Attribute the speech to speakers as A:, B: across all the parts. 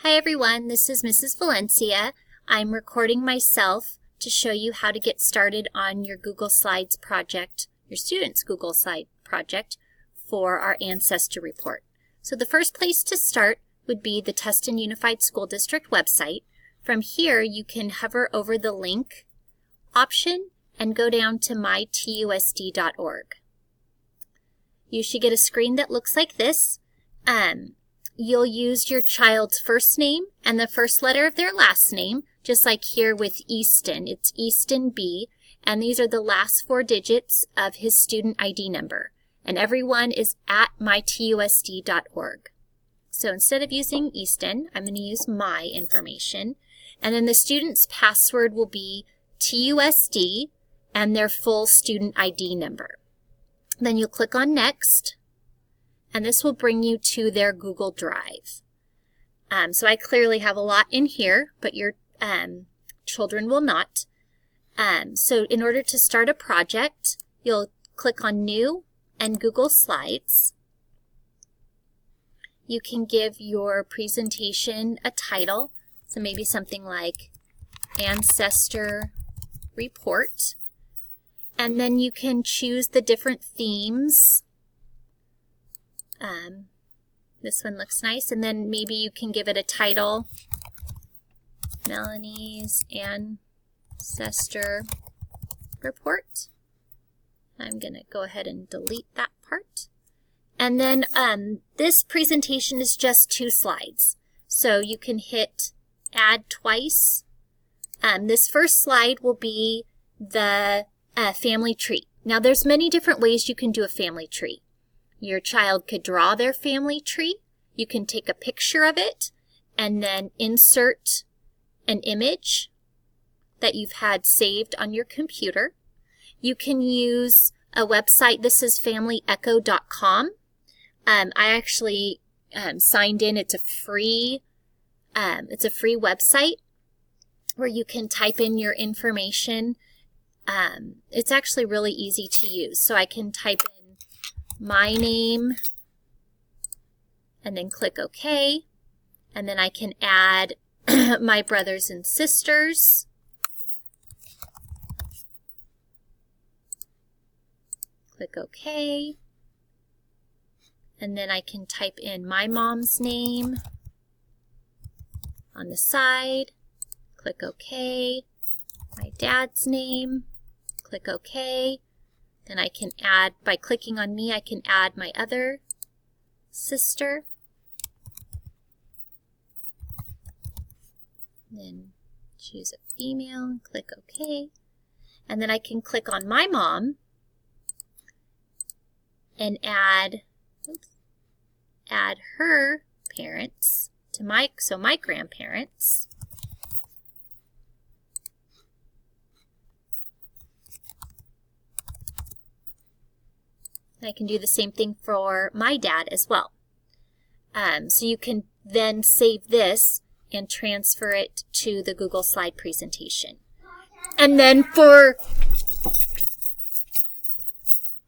A: Hi everyone, this is Mrs. Valencia. I'm recording myself to show you how to get started on your Google Slides project, your students' Google Slide project for our Ancestor report. So the first place to start would be the Tustin Unified School District website. From here you can hover over the link option and go down to mytusd.org. You should get a screen that looks like this. You'll use your child's first name and the first letter of their last name, just like here with Easton. It's Easton B, and these are the last 4 digits of his student ID number. And everyone is at mytusd.org. So instead of using Easton, I'm going to use my information. And then the student's password will be TUSD and their full student ID number. Then you'll click on Next. And this will bring you to their Google Drive. So I clearly have a lot in here, but your children will not. So in order to start a project, you'll click on New and Google Slides. You can give your presentation a title, so maybe something like Ancestor Report. And then you can choose the different themes. This one looks nice, and then maybe you can give it a title, Melanie's Ancestor Report. I'm going to go ahead and delete that part. And then this presentation is just 2 slides, so you can hit Add Twice. This first slide will be the family tree. Now there's many different ways you can do a family tree. Your child could draw their family tree. You can take a picture of it and then insert an image that you've had saved on your computer. You can use a website. This is familyecho.com. I actually signed in. It's a free website where you can type in your information. It's actually really easy to use. So I can type in my name and then click OK, and then I can add my brothers and sisters, click OK, and then I can type in my mom's name on the side, click OK, my dad's name, click OK. Then I can add, by clicking on me, I can add my other sister. Then choose a female and click OK. And then I can click on my mom and add her parents to my grandparents. I can do the same thing for my dad as well. So you can then save this and transfer it to the Google Slide presentation. And then for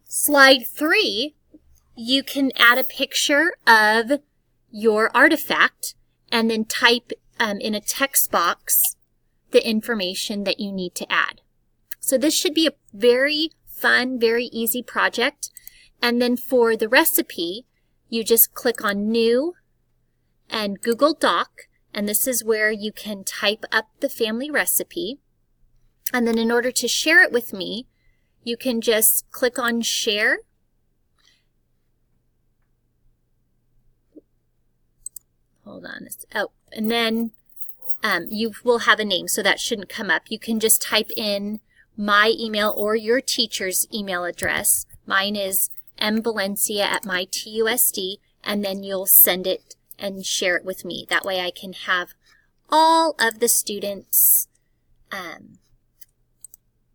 A: slide 3, you can add a picture of your artifact and then type in a text box the information that you need to add. So this should be a very fun, very easy project. And then for the recipe, you just click on New and Google Doc, and this is where you can type up the family recipe. And then in order to share it with me, you can just click on Share. Hold on. Oh, and then you will have a name, so that shouldn't come up. You can just type in my email or your teacher's email address. Mine is mvalencia@mytusd, and then you'll send it and share it with me. That way I can have all of the students'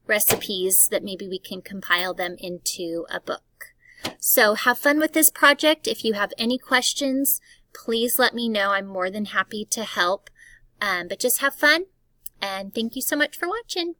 A: recipes that maybe we can compile them into a book. So have fun with this project. If you have any questions, please let me know. I'm more than happy to help. But just have fun, and thank you so much for watching.